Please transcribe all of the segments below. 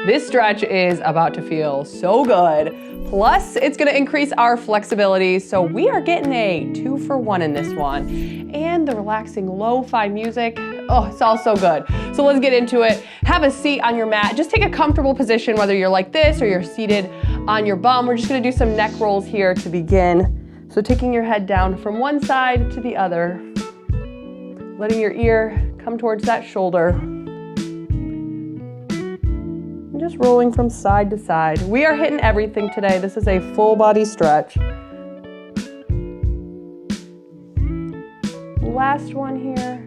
This stretch is about to feel so good. Plus, it's gonna increase our flexibility, so we are getting a 2-for-1 in this one. And the relaxing lo-fi music, oh, it's all so good. So let's get into it. Have a seat on your mat. Just take a comfortable position, whether you're like this or you're seated on your bum. We're just gonna do some neck rolls here to begin. So taking your head down from one side to the other, letting your ear come towards that shoulder. Just rolling from side to side. We are hitting everything today. This is a full body stretch. Last one here.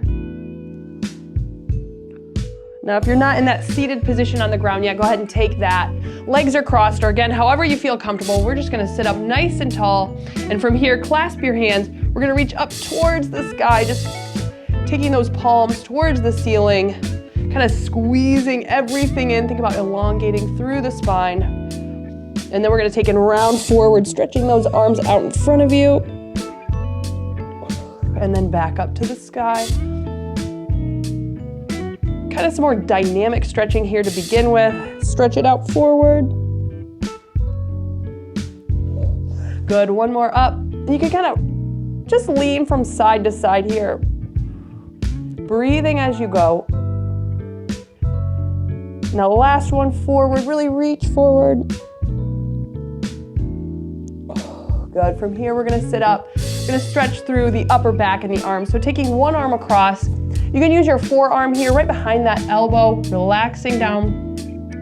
Now, if you're not in that seated position on the ground yet, go ahead and take that. Legs are crossed, or again, however you feel comfortable. We're just gonna sit up nice and tall. And from here, clasp your hands. We're gonna reach up towards the sky, just taking those palms towards the ceiling. Kind of squeezing everything in. Think about elongating through the spine. And then we're gonna take and round forward, stretching those arms out in front of you. And then back up to the sky. Kind of some more dynamic stretching here to begin with. Stretch it out forward. Good, one more up. You can kind of just lean from side to side here. Breathing as you go. Now last one forward, really reach forward. Good, from here we're gonna sit up. We're gonna stretch through the upper back and the arms. So taking one arm across, you can use your forearm here right behind that elbow, relaxing down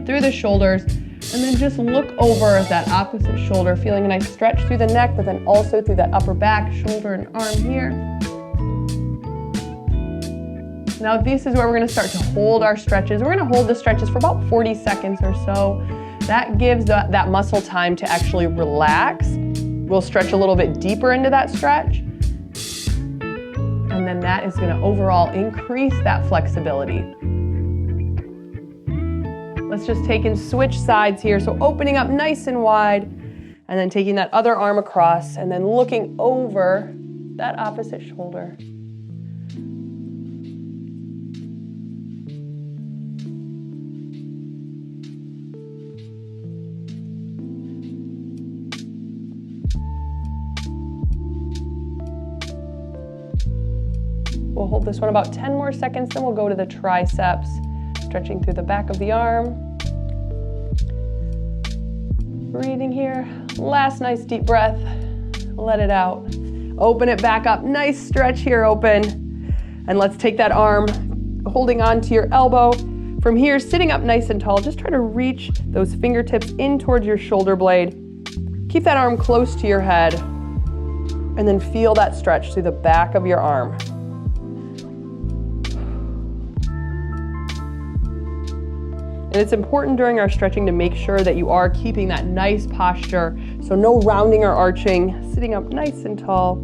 through the shoulders, and then just look over that opposite shoulder, feeling a nice stretch through the neck, but then also through that upper back, shoulder and arm here. Now this is where we're gonna start to hold our stretches. We're gonna hold the stretches for about 40 seconds or so. That gives that muscle time to actually relax. We'll stretch a little bit deeper into that stretch. And then that is gonna overall increase that flexibility. Let's just take and switch sides here. So opening up nice and wide, and then taking that other arm across, and then looking over that opposite shoulder. We'll hold this one about 10 more seconds, then we'll go to the triceps, stretching through the back of the arm. Breathing here. Last nice deep breath. Let it out. Open it back up. Nice stretch here, open. And let's take that arm, holding on to your elbow. From here, sitting up nice and tall, just try to reach those fingertips in towards your shoulder blade. Keep that arm close to your head. And then feel that stretch through the back of your arm. And it's important during our stretching to make sure that you are keeping that nice posture. So no rounding or arching, sitting up nice and tall.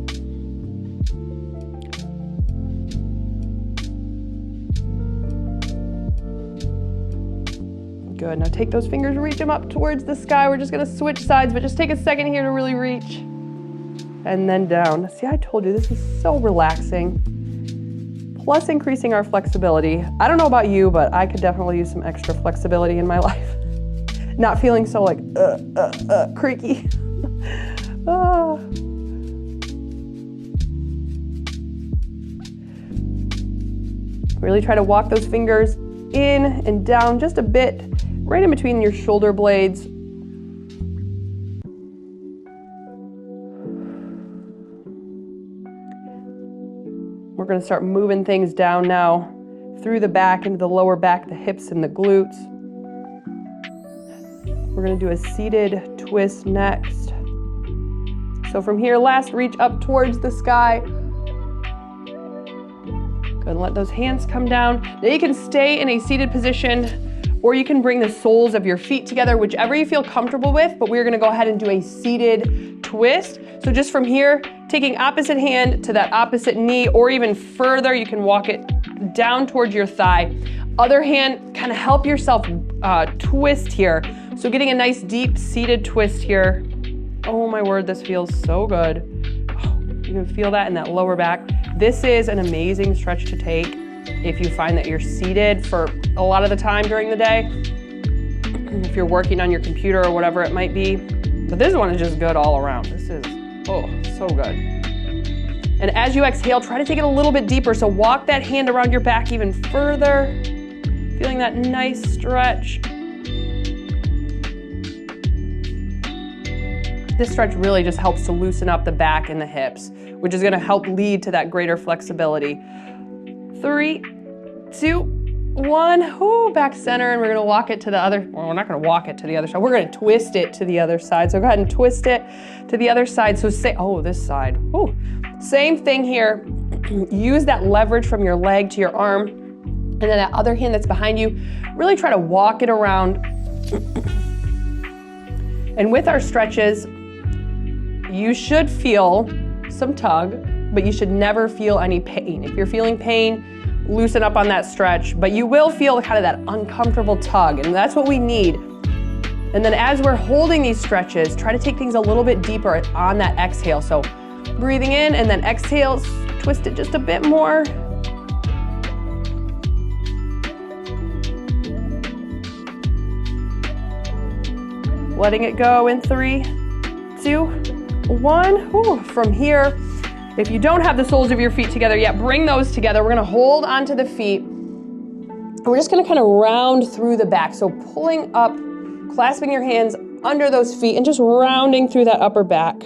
Good, now take those fingers, reach them up towards the sky. We're just gonna switch sides, but just take a second here to really reach. And then down. See, I told you, this is so relaxing. Plus increasing our flexibility. I don't know about you, but I could definitely use some extra flexibility in my life. Not feeling so like, creaky. Really try to walk those fingers in and down just a bit, right in between your shoulder blades. We're going to start moving things down now through the back into the lower back, the hips and the glutes. We're going to do a seated twist next. So from here, last reach up towards the sky. Good, let those hands come down. Now you can stay in a seated position, or you can bring the soles of your feet together, whichever you feel comfortable with, but we're going to go ahead and do a seated twist. So just from here, taking opposite hand to that opposite knee, or even further, you can walk it down towards your thigh. Other hand, kind of help yourself twist here. So getting a nice deep seated twist here. Oh my word, this feels so good. Oh, you can feel that in that lower back. This is an amazing stretch to take if you find that you're seated for a lot of the time during the day. if you're working on your computer or whatever it might be. But this one is just good all around. This is, oh, so good. And as you exhale, try to take it a little bit deeper. So walk that hand around your back even further, feeling that nice stretch. This stretch really just helps to loosen up the back and the hips, which is gonna help lead to that greater flexibility. 3, 2, 1, ooh, back center, and we're gonna walk it to the other, well, we're not gonna walk it to the other side, we're gonna twist it to the other side. So go ahead and twist it to the other side. So say, oh, this side, ooh. Same thing here. Use that leverage from your leg to your arm, and then that other hand that's behind you, really try to walk it around. And with our stretches, you should feel some tug, but you should never feel any pain. If you're feeling pain, loosen up on that stretch, but you will feel kind of that uncomfortable tug, and that's what we need. And then as we're holding these stretches, try to take things a little bit deeper on that exhale. So breathing in and then exhale, twist it just a bit more. Letting it go in 3, 2, 1. Ooh, from here, if you don't have the soles of your feet together yet, bring those together. We're gonna hold onto the feet. And we're just gonna kind of round through the back. So pulling up, clasping your hands under those feet and just rounding through that upper back.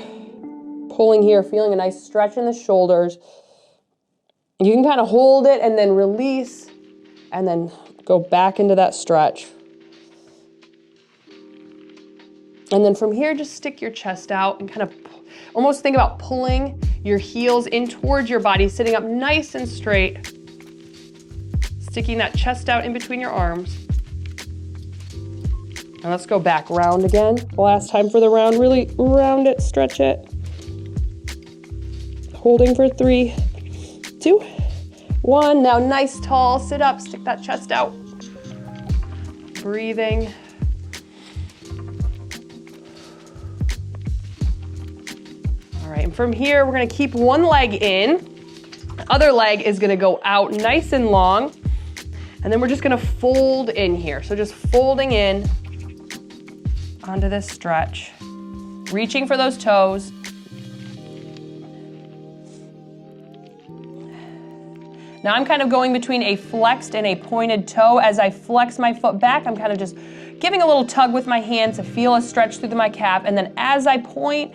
Pulling here, feeling a nice stretch in the shoulders. You can kind of hold it and then release and then go back into that stretch. And then from here, just stick your chest out and kind of almost think about pulling your heels in towards your body, sitting up nice and straight, sticking that chest out in between your arms. And let's go back, round again. Last time for the round, really round it, stretch it. Holding for 3, 2, 1. Now nice tall, sit up, stick that chest out. Breathing. All right, and from here, we're gonna keep one leg in. The other leg is gonna go out nice and long. And then we're just gonna fold in here. So just folding in onto this stretch. Reaching for those toes. Now I'm kind of going between a flexed and a pointed toe. As I flex my foot back, I'm kind of just giving a little tug with my hand to feel a stretch through my calf. And then as I point,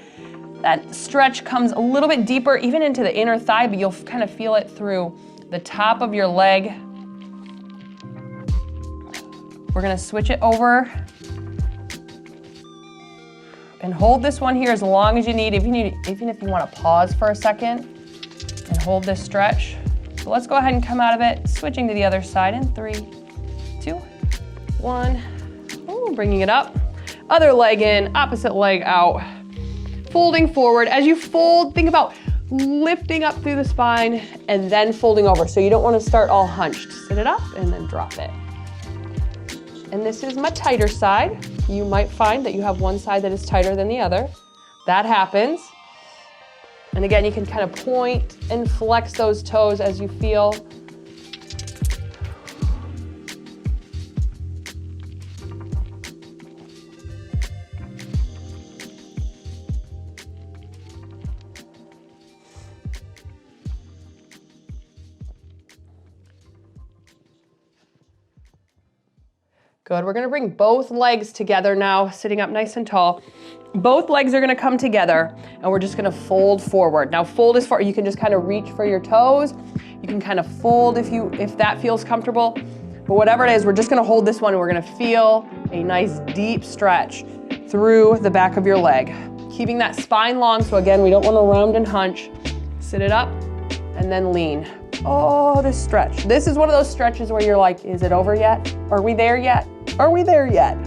that stretch comes a little bit deeper, even into the inner thigh, but you'll kind of feel it through the top of your leg. We're gonna switch it over and hold this one here as long as you need, even if you wanna pause for a second and hold this stretch. So let's go ahead and come out of it, switching to the other side in 3, 2, 1. Ooh, bringing it up. Other leg in, opposite leg out. Folding forward. As you fold, think about lifting up through the spine and then folding over. So you don't want to start all hunched. Sit it up and then drop it. And this is my tighter side. You might find that you have one side that is tighter than the other. That happens. And again, you can kind of point and flex those toes as you feel. Good, we're gonna bring both legs together now, sitting up nice and tall. Both legs are gonna come together and we're just gonna fold forward. Now fold as far, you can just kind of reach for your toes. You can kind of fold if that feels comfortable. But whatever it is, we're just gonna hold this one and we're gonna feel a nice deep stretch through the back of your leg. Keeping that spine long, so again, we don't wanna round and hunch. Sit it up and then lean. Oh, this stretch. This is one of those stretches where you're like, is it over yet? Are we there yet? Are we there yet?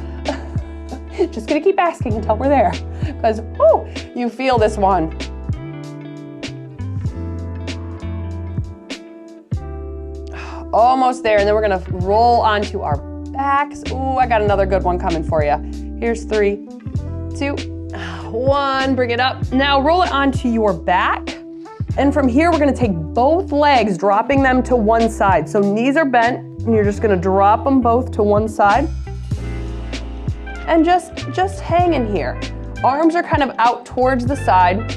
Just gonna keep asking until we're there. Because, oh, you feel this one. Almost there, and then we're gonna roll onto our backs. Ooh, I got another good one coming for you. Here's 3, 2, 1, bring it up. Now roll it onto your back. And from here, we're gonna take both legs, dropping them to one side. So knees are bent, and you're just gonna drop them both to one side. and just hang in here. Arms are kind of out towards the side.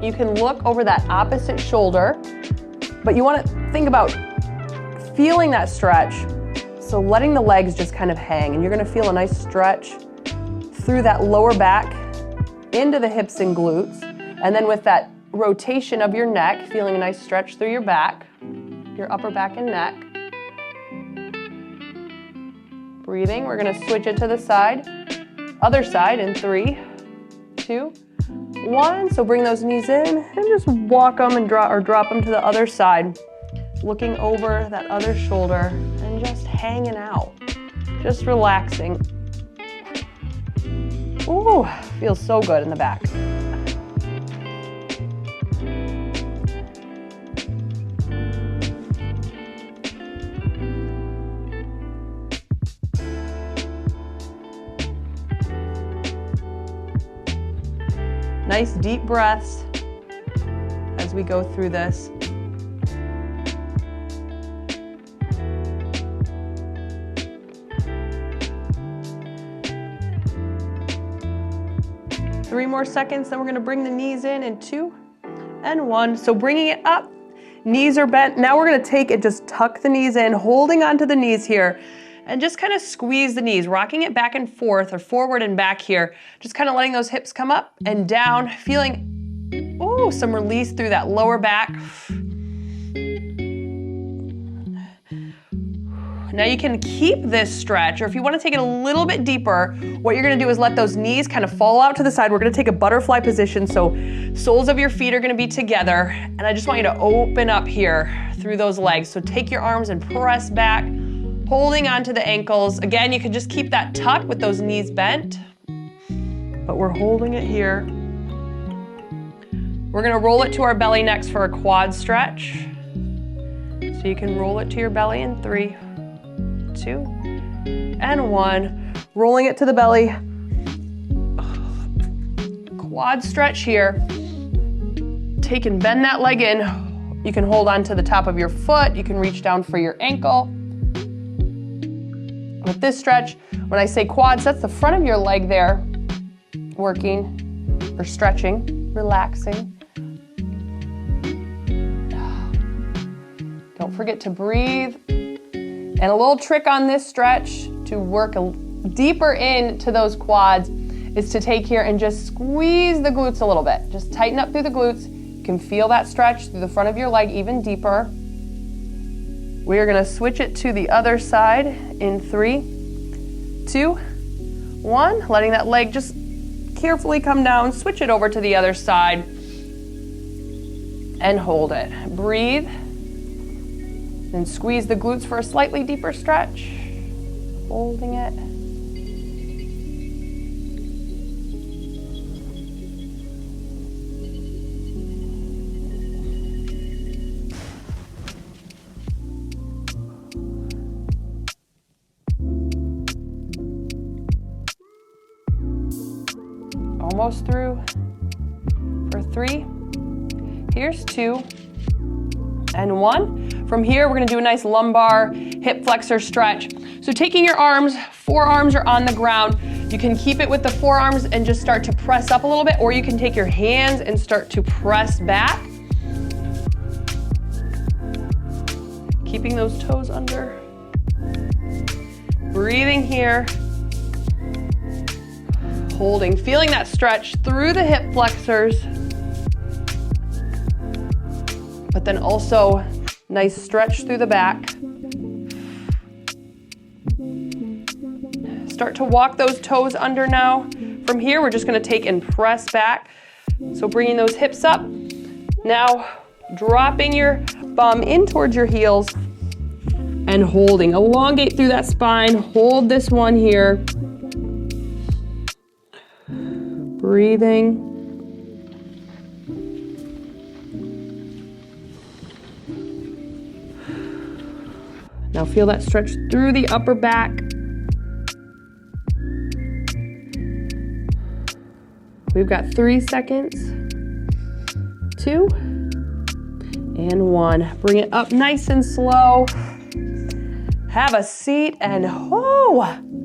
You can look over that opposite shoulder, but you want to think about feeling that stretch. So letting the legs just kind of hang, and you're going to feel a nice stretch through that lower back into the hips and glutes. And then with that rotation of your neck, feeling a nice stretch through your back, your upper back and neck. Breathing, we're gonna switch it to the side, other side in 3, 2, 1. So bring those knees in and just walk them and drop them to the other side. Looking over that other shoulder and just hanging out, just relaxing. Ooh, feels so good in the back. Nice deep breaths as we go through this. Three more seconds, then we're gonna bring the knees in 2 and 1. So bringing it up, knees are bent. Now we're gonna take it, just tuck the knees in, holding onto the knees here, and just kind of squeeze the knees, rocking it back and forth or forward and back here. Just kind of letting those hips come up and down, feeling, ooh, some release through that lower back. Now you can keep this stretch, or if you want to take it a little bit deeper, what you're going to do is let those knees kind of fall out to the side. We're going to take a butterfly position, so soles of your feet are going to be together, and I just want you to open up here through those legs. So take your arms and press back, holding onto the ankles. Again, you can just keep that tuck with those knees bent, but we're holding it here. We're going to roll it to our belly next for a quad stretch. So you can roll it to your belly in 3, 2, and 1. Rolling it to the belly. Quad stretch here. Take and bend that leg in. You can hold on to the top of your foot. You can reach down for your ankle. With this stretch, when I say quads, that's the front of your leg there, working or stretching, relaxing. Don't forget to breathe. And a little trick on this stretch to work deeper into those quads is to take here and just squeeze the glutes a little bit. Just tighten up through the glutes. You can feel that stretch through the front of your leg even deeper. We are going to switch it to the other side in 3, 2, 1. Letting that leg just carefully come down. Switch it over to the other side and hold it. Breathe. And squeeze the glutes for a slightly deeper stretch. Holding it. Almost through for 3. Here's 2 and 1. From here, we're gonna do a nice lumbar hip flexor stretch. So taking your arms, forearms are on the ground. You can keep it with the forearms and just start to press up a little bit, or you can take your hands and start to press back. Keeping those toes under. Breathing here. Holding, feeling that stretch through the hip flexors. But then also nice stretch through the back. Start to walk those toes under now. From here, we're just gonna take and press back. So bringing those hips up. Now, dropping your bum in towards your heels and holding. Elongate through that spine. Hold this one here. Breathing. Now feel that stretch through the upper back. We've got 3 seconds, 2, and 1. Bring it up nice and slow. Have a seat and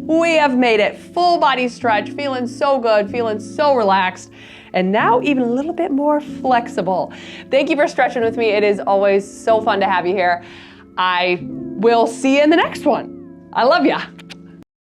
We have made it. Full body stretch, feeling so good, feeling so relaxed. And now even a little bit more flexible. Thank you for stretching with me. It is always so fun to have you here. I will see you in the next one. I love ya.